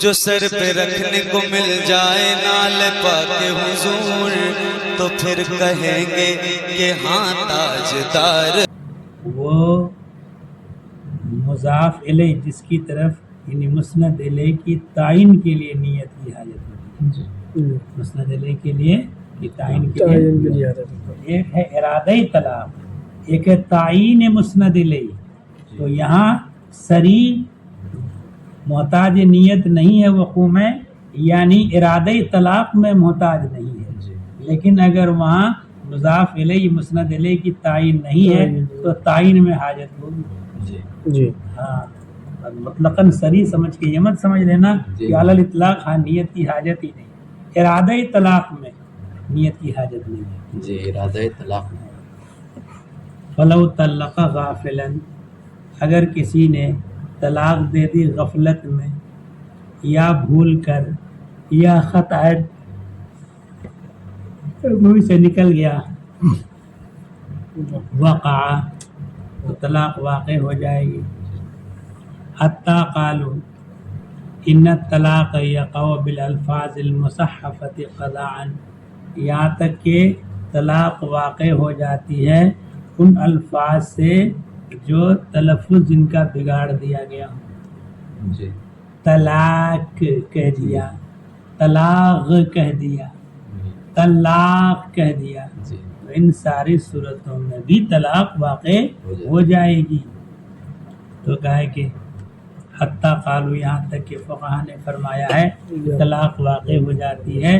جو سر پہ رکھنے کو مل جائے نال پاک حضور تو پھر کہیں گے کہ ہاں تاجدار. وہ مضاف الیہ جس کی طرف یعنی مسند الیہ کی تعین کے لیے نیت کی حاجت ہوتی ہے. مسند الیہ کے لیے کی تعین کے لیے ایک ہے ارادہ طلاق، ایک ہے تعین مسند الیہ. تو یہاں سری محتاج نیت نہیں ہے وقوع میں، یعنی ارادہ طلاق میں محتاج نہیں ہے. لیکن اگر وہاں مضاف الیہ مسند الیہ کی تعین نہیں ہے تو تعین میں حاجت ہوگی. جی ہاں مطلقاً سری سمجھ کے یہ مت سمجھ لینا کہ علی الاطلاق ہاں نیت کی حاجت ہی نہیں. ارادہ طلاق میں نیت کی حاجت نہیں ہے. جی ارادہ طلاق. فلو طلق غافلا، اگر کسی نے طلاق دے دی غفلت میں یا بھول کر یا خطأ منہ سے نکل گیا، وقع تو طلاق واقع ہو جائے گی. حتی قالوا ان الطلاق یقع بالالفاظ المصحفۃ قضاء، یہاں تک کہ طلاق واقع ہو جاتی ہے ان الفاظ سے جو تلفظ جن کا بگاڑ دیا گیا ہو. جی طلاق کہہ دیا، طلاق کہہ دیا، طلاق کہہ دیا، جی ان ساری صورتوں میں بھی طلاق واقع ہو جائے گی. تو کہا کہ حتیٰ قالوا، یہاں تک کہ فقہا نے فرمایا ہے طلاق واقع ہو جاتی ہے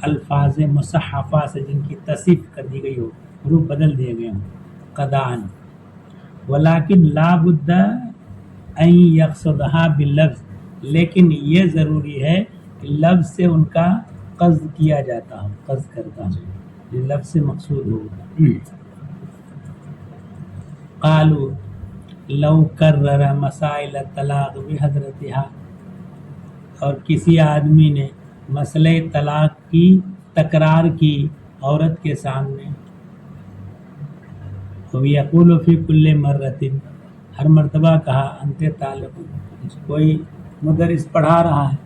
الفاظ مصحفہ سے جن کی تصحیف کر دی گئی ہو، حروف بدل دیے گئے ہوں، قضاءً. ولیکن لا بد ان یقصدها باللفظ، لیکن یہ ضروری ہے کہ لفظ سے ان کا قصد کیا جاتا ہو، قصد کرتا ہو، یہ لفظ سے مقصود ہوگا. قالوا لو کرر مسائل الطلاق بحضرتها، اور کسی آدمی نے مسئلہ طلاق کی تکرار کی عورت کے سامنے، یقول فی کل مرۃ، ہر مرتبہ کہا انت طالق، کوئی مدرس پڑھا رہا ہے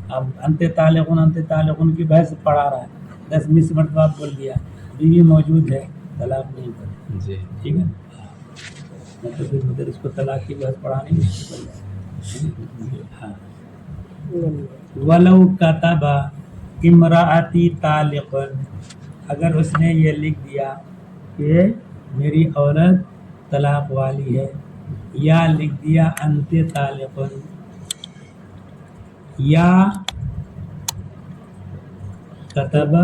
اب انت طالقن کی بحث پڑھا رہا ہے، 10-20 مرتبہ بول دیا بیوی موجود ہے طلاق نہیں پڑھی. جی ٹھیک ہے، مطلب پھر مدرس کو طلاق کی بحث پڑھانی نہیں. ہاں ولو کتب امراتی طالق، اگر اس نے یہ لکھ دیا کہ میری عورت طلاق والی ہے، یا لکھ دیا انت طالق، یا کتب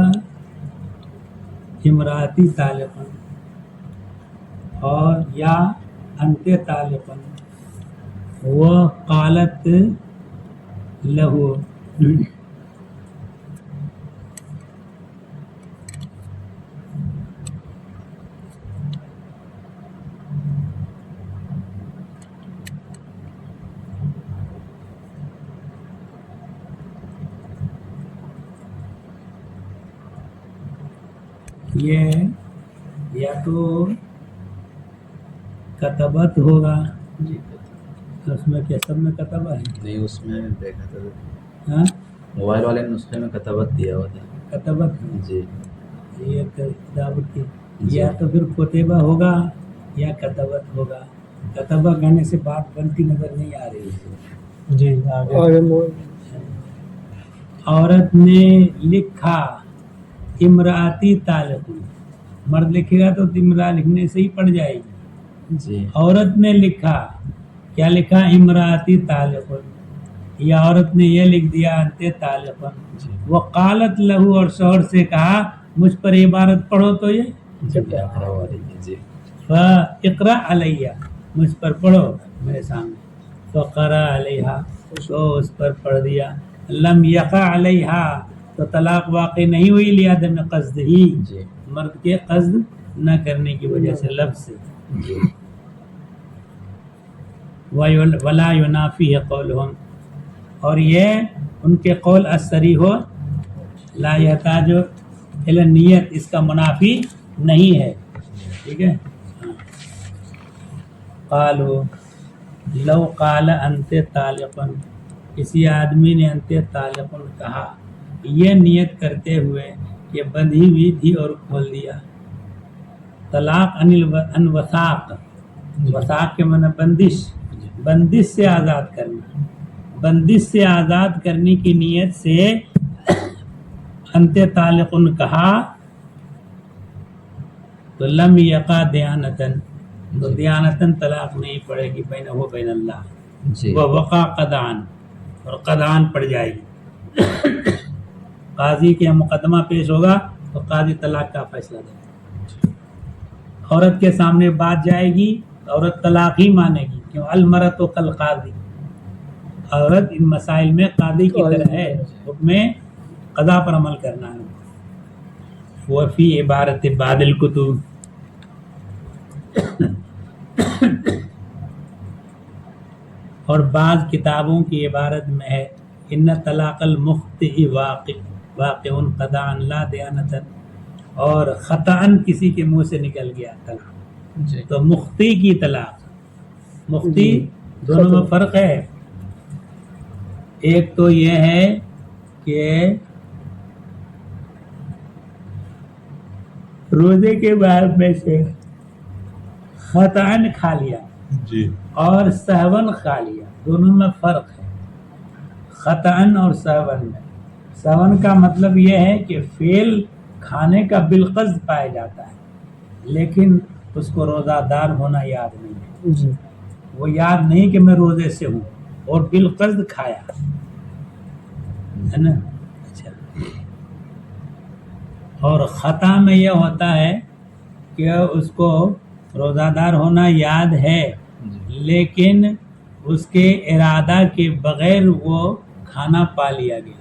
امراتی طالق، اور یا انت طالق وہ قالت لہو، یہ یا تو کتبت ہوگا، جی اس میں کیا سب میں کتبہ ہے؟ نہیں، اس میں دیکھا تھا ہاں موبائل والے نسخے میں کتابت دیا ہوا تھا. کتبت ہے. جی یہ کتابت کی، یا تو پھر کتبہ ہوگا یا کتبت ہوگا. کتبہ کہنے سے بات بنتی نظر نہیں آ رہی ہے. جی عورت نے لکھا امراتی طالق، مرد لکھے گا تو امرا لکھنے سے ہی پڑ جائے گی. جی عورت نے لکھا، کیا لکھا؟ امراتی طالق، یا عورت نے یہ لکھ دیا انت طالق. وہ قالت لہو، اور شوہر سے کہا مجھ پر عبارت پڑھو تو یہ اقرا والی. جی فاقرا علیہ، مجھ پر پڑھو میرے سامنے. فقرا علیہ، تو اس پر پڑھ دیا. لم یقع علیہ، تو طلاق واقع نہیں ہوئی لعدم قصد ہی، جی مرد کے قصد نہ کرنے کی وجہ سے، لفظ سے. جی ولا ینافی قولہم، اور یہ ان کے قول اثری ہو، لا یحتاج الی النیت، اس کا منافی نہیں ہے. ٹھیک ہے. قالوا لو قال انت طالق، کسی آدمی نے انت طالقن کہا یہ نیت کرتے ہوئے کہ بندھی ہوئی تھی اور کھول دیا. طلاق ان وثاق، وثاق کے معنی بندش، بندش سے آزاد کرنا، بندش سے آزاد کرنے کی نیت سے انت طالقن کہا تو لم یقع دیانتن، تو دیانتن طلاق نہیں پڑے گی بینہ و بین اللہ، جی وہ وقع قدعن، اور قدعن پڑ جائے گی. قاضی کے مقدمہ پیش ہوگا تو قاضی طلاق کا فیصلہ دے گا. عورت کے سامنے بات جائے گی تو عورت طلاق ہی مانے گی، کیوں المرأۃ کالقاضی، عورت ان مسائل میں قاضی کی طرح ہے، حکم قضا پر عمل کرنا ہے. وفی عبارت بعض الکتب، اور بعض کتابوں کی عبارت میں ہے ان طلاق المخطئ واقع قطعا لا دیانتن، اور خطأً کسی کے منہ سے نکل گیا طلاق جی تو مخطی کی طلاق. مخطی دونوں میں فرق ہے. ایک تو یہ ہے کہ روزے کے بعد میں سے خطأً کھا لیا جی اور سہون کھا لیا، دونوں میں فرق ہے. خطأً اور سہون میں، سہون کا مطلب یہ ہے کہ فعل کھانے کا بالقصد پایا جاتا ہے لیکن اس کو روزہ دار ہونا یاد نہیں ہے. وہ یاد نہیں کہ میں روزے سے ہوں اور بالقصد کھایا ہے نا. اچھا، اور خطا میں یہ ہوتا ہے کہ اس کو روزہ دار ہونا یاد ہے لیکن اس کے ارادہ کے بغیر وہ کھانا پا لیا گیا.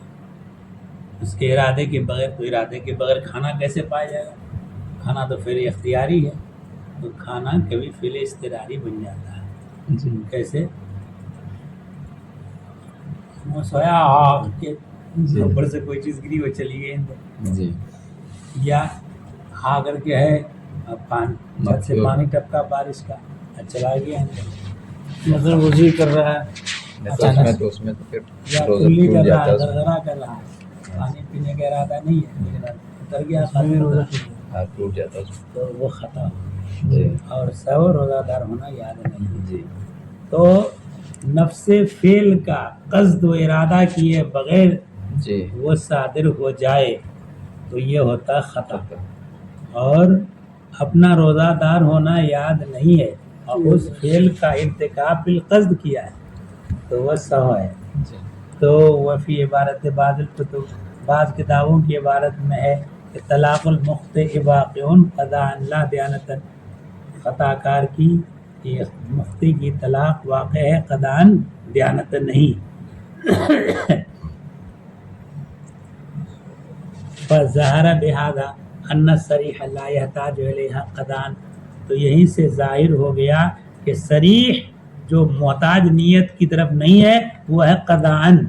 اس کے ارادے کے بغیر، تو ارادے کے بغیر کھانا کیسے پایا جائے گا؟ کھانا تو فعل اختیاری ہے، تو کھانا کبھی فعل اضطراری بن جاتا ہے. جی کیسے؟ وہ سویا آگ کے اوپر سے کوئی چیز گری وہ چلی گئی اندر، جی یا آ کر کے ہے پانی چھت سے پانی ٹپکا بارش کا چلا گیا اندر، مگر وضو کر رہا ہے تو اس میں تو پھر یا روزہ کلی ٹوٹ کر رہا جاتا ہے، ہے اس میں. گرگرا کر رہا ہے، پانی پینے کا ارادہ نہیں ہے لیکن اتر گیا ہاں ٹوٹ جاتا ہے اس میں. تو وہ خطا ہو. جی اور سو روزہ دار ہونا یاد نہیں. جی تو نفس فعل کا قصد و ارادہ کیے بغیر جی وہ صادر ہو جائے تو یہ ہوتا ہے خطا. اور اپنا روزہ دار ہونا یاد نہیں ہے اور اس فعل کا ارتکاب بالقصد کیا ہے تو وہ سہو ہے. جی تو وفی عبارت بعض الکتب، بعض کتابوں کی عبارت میں ہے کہ طلاق المخطئ واقع قضاء لا دیانتن، خطا کار کی مخطی کی طلاق واقع ہے قضاء دیانتن نہیں. فظہر بہذا ان الصریح لا یحتاج الیہا قضاء، تو یہیں سے ظاہر ہو گیا کہ صریح جو محتاج نیت کی طرف نہیں ہے وہ ہے قضاءً،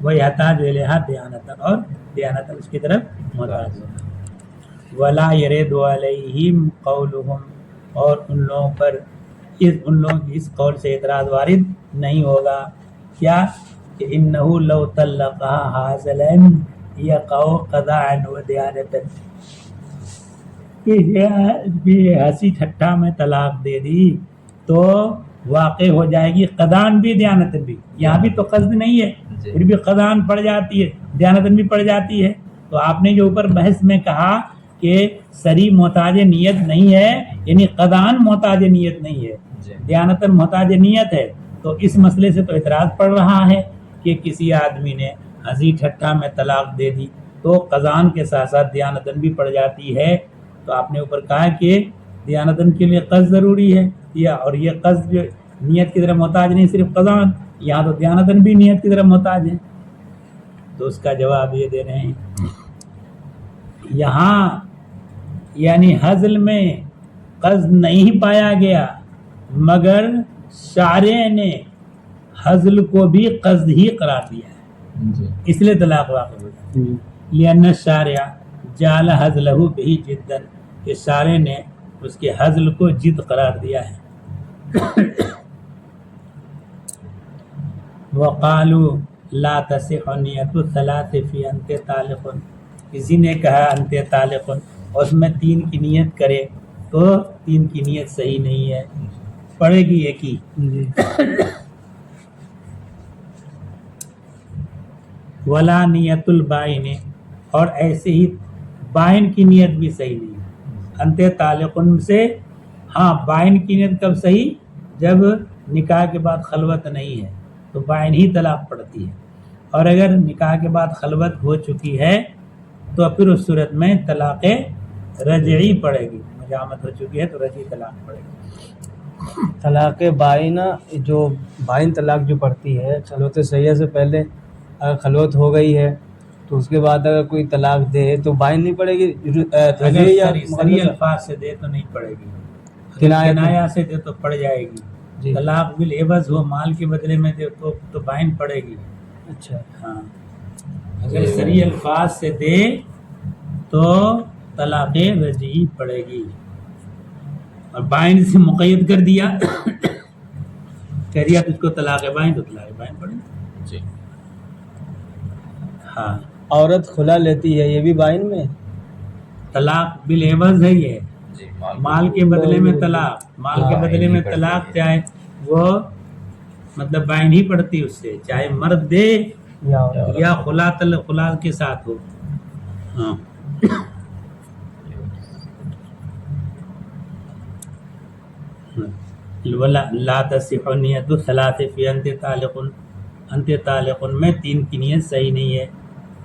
وہ یحتاج الیہا دیانتاً، اور دیانتاً اس کی طرف محتاج ہونا. ولا یرد علیہم قولہم، اور ان لوگوں پر ان لوگوں کی اس قول سے اعتراض وارد نہیں ہوگا. کیا کہ انہ لو طلقها حاصلا یقع قضاءً و دیانتاً، کہ ہنسی ٹھٹھا میں طلاق دے دی تو واقع ہو جائے گی قضاءً بھی دیانتاً بھی. یہاں بھی تو قصد نہیں ہے پھر بھی قضاءً پڑ جاتی ہے، دیانتاً بھی پڑ جاتی ہے. تو آپ نے جو اوپر بحث میں کہا کہ سری محتاج نیت نہیں ہے، یعنی قضاءً محتاج نیت نہیں ہے، دیانتاً محتاج نیت ہے، تو اس مسئلے سے تو اعتراض پڑ رہا ہے کہ کسی آدمی نے ہنسی ٹھٹھا میں طلاق دے دی تو قضاءً کے ساتھ ساتھ دیانتاً بھی پڑ جاتی ہے. تو آپ نے اوپر کہا کہ دیانتاً کے لیے قصد ضروری ہے، اور یہ قصد جو نیت کی طرف محتاج نہیں صرف قضاءً، یہاں تو دیانتاً بھی نیت کی طرف محتاج ہے. تو اس کا جواب یہ دے رہے ہیں یہاں یعنی حزل میں قصد نہیں پایا گیا مگر شارع نے حزل کو بھی قصد ہی قرار دیا ہے، اس لیے طلاق واقع ہو جاتا ہے. لأن الشارع جعل حزلہ بہ جدا، کہ شارع نے اس کے حزل کو جد قرار دیا ہے. وقالوا لا تصح نیت الثلاث فی انت طالق، کسی نے کہا انت طالق اور اس میں 3 کی نیت کرے تو 3 کی نیت صحیح نہیں ہے، پڑے گی ایک ہی. جی ولا نیت البائن، اور ایسے ہی بائن کی نیت بھی صحیح نہیں ہے. انت طالق سے ہاں بائن کی نیت کب صحیح؟ جب نکاح کے بعد خلوت نہیں ہے تو بائن ہی طلاق پڑتی ہے، اور اگر نکاح کے بعد خلوت ہو چکی ہے تو پھر اس صورت میں طلاق رجعی پڑے گی. مجامت ہو چکی ہے تو رجعی طلاق پڑے گی. طلاق بائنہ، جو بائن طلاق جو پڑتی ہے خلوت سیاح سے پہلے اگر خلوت ہو گئی ہے تو اس کے بعد اگر کوئی طلاق دے تو بائن نہیں پڑے گی، اگر رجعی یا صریح الفاظ سے دے تو نہیں پڑے گی، کنایہ کنایا سے دے تو پڑ جائے گی. جی طلاق بالعوض ہو، مال کے بدلے میں دے تو بائن پڑے گی. اچھا ہاں اگر صریح الفاظ سے دے تو طلاق رجعی پڑے گی. اور بائن سے مقید کر دیا کہہ دیا تجھ کو طلاق بائن تو طلاق بائن پڑے گی. جی ہاں عورت کھلا لیتی ہے یہ بھی بائن میں؟ طلاق بالعوض ہے یہ، جی مال کے بدلے میں طلاق، مال کے ہاں، بدلے میں طلاق چاہے وہ مطلب بائن ہی پڑتی اس سے، چاہے مرد دے یا خلا کے ساتھ ہو. ہاں لا تصح نیت الثلاث فی انت طالق، انت طالق میں 3 کی نیت صحیح نہیں ہے.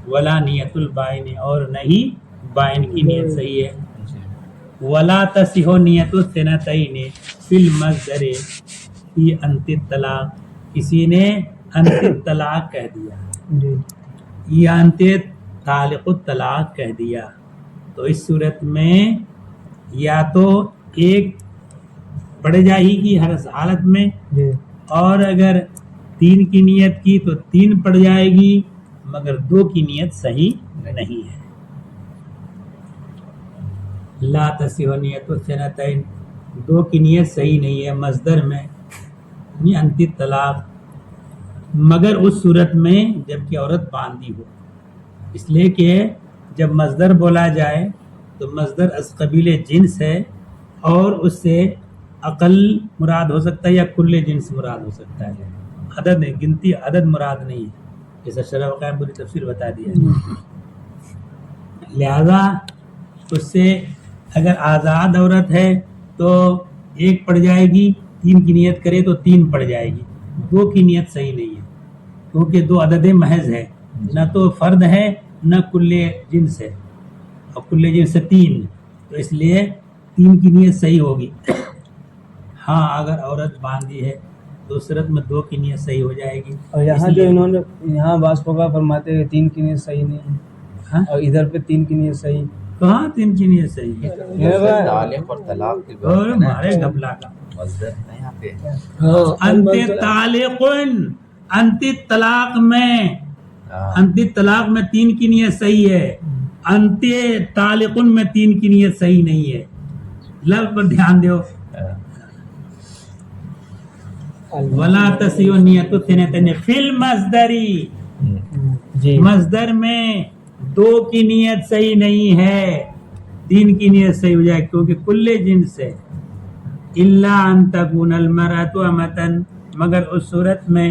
ولا نیت البائن، اور نہیں بائن کی نیت صحیح ہے. ولا تصح نیت الثنتین فی المصدر فی انت الطلاق، کسی نے انت الطلاق کہہ دیا جی یا انت طالق الطلاق کہہ دیا تو اس صورت میں یا تو ایک پڑ جائے گی ہر حالت میں، جی اور اگر 3 کی نیت کی تو 3 پڑ جائے گی، مگر 2 کی نیت صحیح نہیں ہے. لا تصح نیت الثنتین، 2 کی نیت صحیح نہیں ہے مصدر میں یعنی انت طلاق، مگر اس صورت میں جب کہ عورت باندھی ہو. اس لیے کہ جب مصدر بولا جائے تو مصدر از قبیل جنس ہے، اور اس سے عقل مراد ہو سکتا ہے یا کل جنس مراد ہو سکتا ہے. عدد گنتی عدد مراد نہیں ہے، جیسا شرح وقائع پوری تفصیل بتا دیا. لہذا اس سے اگر آزاد عورت ہے تو 1 پڑ جائے گی، 3 کی نیت کرے تو 3 پڑ جائے گی. 2 کی نیت صحیح نہیں ہے کیونکہ 2 عدد محض ہے، نہ تو فرد ہے نہ کل جنس ہے، اور کل جنس 3، تو اس لیے 3 کی نیت صحیح ہوگی. ہاں اگر عورت باندھی ہے تو صورت میں 2 کی نیت صحیح ہو جائے گی. اور یہاں جو انہوں نے یہاں بعض فقہا فرماتے ہیں 3 کی نیت صحیح نہیں ہے، ہاں اور ادھر پہ 3 کی نیت صحیح. کہاں 3 کی نیت صحیح ہے؟ طالق اور طلاق کی بات اور ہے نا، ہمارے گھبلا کا مصدر ہے یہاں پہ. انت طالق، انت طلاق میں، انت طلاق میں 3 کی نیت صحیح ہے، انت طالق میں 3 کی نیت صحیح نہیں ہے. لفظ پر دھیان دیو. ولا تصح نیت الثنتین فی المصدر، جی مصدر میں 2 کی نیت صحیح نہیں ہے، 3 کی نیت صحیح ہو جائے کیونکہ کل جنس ہے. الا ان تکون المرأة امۃ، مگر اس صورت میں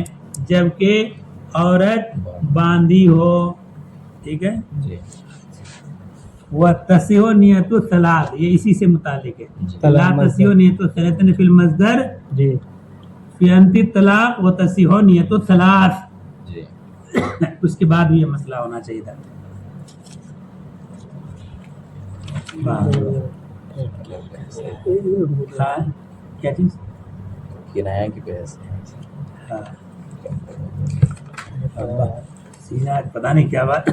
جب کہ عورت باندھی ہو. ٹھیک ہے. جی وتصح نیت الثلاث، یہ اسی سے متعلق ہے. لا تصح نیت الثلاثین فی المصدر جی فی انت الطلاق وتصح نیت الثلاث. جی اس کے بعد بھی یہ مسئلہ ہونا چاہیے تھا. ہاں کیا چیز؟ کنایا کی بحث ہے. ہاں سینہ پتہ نہیں کیا بات.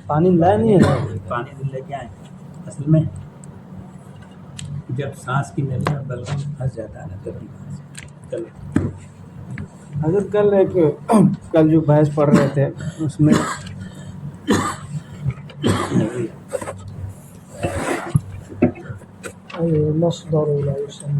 پانی لائے نہیں ہے. پانی دل لے کے آئے. اصل میں جب سانس کی نلی میں بلغم پھنس جاتا ہے نا تبھی چلو. حضرت کل جو بحث پڑھ رہے تھے اس میں مصدر لا يسمى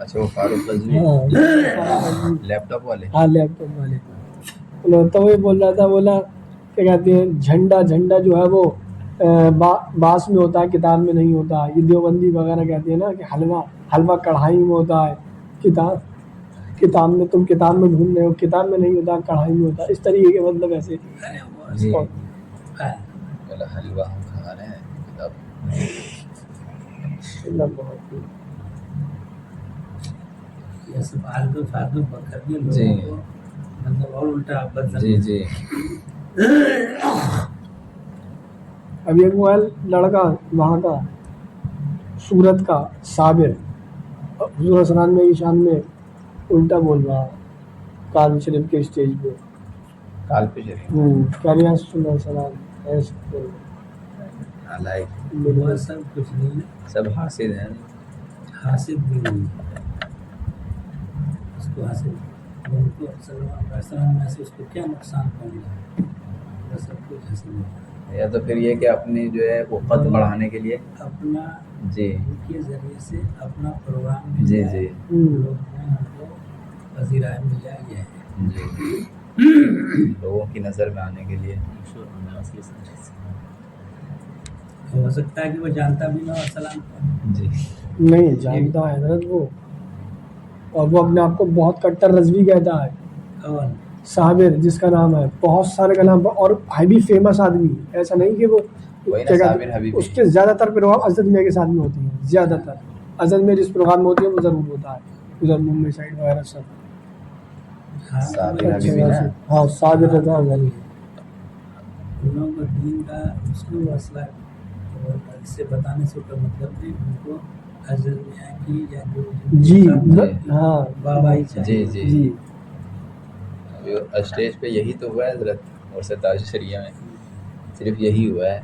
اچھا وہ فاروق رضوی ہاں لیپ ٹاپ والے. ہاں لیپ ٹاپ والے. تو وہی بول رہا تھا, بولا کیا کہتے ہیں جھنڈا جو ہے وہ باس میں ہوتا ہے, کتاب میں نہیں ہوتا. یہ دیوبندی وغیرہ کہتے ہیں نا کہ حلوہ کڑھائی میں ہوتا ہے, کتاب میں تم کتاب میں ڈھونڈ رہے ہو, کتاب میں نہیں ہوتا, کڑھائی میں ہوتا. اس طریقے کے مطلب ایسے جی بولا حلوہ ہم کھا رہے ہیں کتاب. یہ سب آلتو فالتو بکرنے جی لوگوں کو مطلب اور الٹا بدل. جی جی ابھی ایک وہ ہے لڑکا وہاں کا سورت کا صابر, حضور حسنان میں شان میں الٹا بول رہا ہے کاظم شریف کے اسٹیج پہ. کال پہ شریف کہہ رہے ہیں سنو سلام ایسے بول نالائق وہ سب کچھ نہیں, سب حاسد ہیں. حاصل بھی نہیں اس کو حاصل ان کو صلی اللہ علیہ وسلم میں سے اس کو کیا نقصان پہنچا, وہ سب کچھ حاصل نہیں. یا تو پھر یہ کہ اپنی جو ہے وہ قد بڑھانے کے لیے اپنا جی ان کے ذریعے سے اپنا پروگرام مل جی جائے, جی لوگ میں ہم کو وزیر اعظم مل جائے گیا ہے. جی لوگوں کی نظر میں آنے کے لیے. ہو سکتا ہے کہ وہ جانتا بھی نہ ہو السلام کو. جی نہیں جانتا ہے حضرت وہ, اور وہ اپنے آپ کو بہت کٹر رضوی کہتا ہے. کون صابر جس کا نام ہے, بہت سارے کا نام, اور ہیوی فیمس آدمی. ایسا نہیں کہ وہ وہی نا کیا کہتے صابر ہیں, حبیبی. اس کے زیادہ تر پروگرام اسد میاں کے ساتھ میں ہوتے ہیں. زیادہ تر اسد میں جس پروگرام میں ہوتی ہے وہ ضرور ہوتا ہے, ادھر ممبئی سائڈ وغیرہ سب. صابر حبیبی نا. ہاں صابر رضا غنی. ان لوگوں کو دین کا اس کو مسئلہ اس سے بتانے سے کوئی مطلب نہیں, ان کو حضرت میاں کی یا جی جو ہاں بابائی جی چاہیے. جی جی اسٹیج پہ یہی تو ہوا ہے حضرت, اور ستاج شریعہ میں صرف یہی ہوا ہے.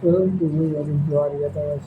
دعا لیا تھا بس.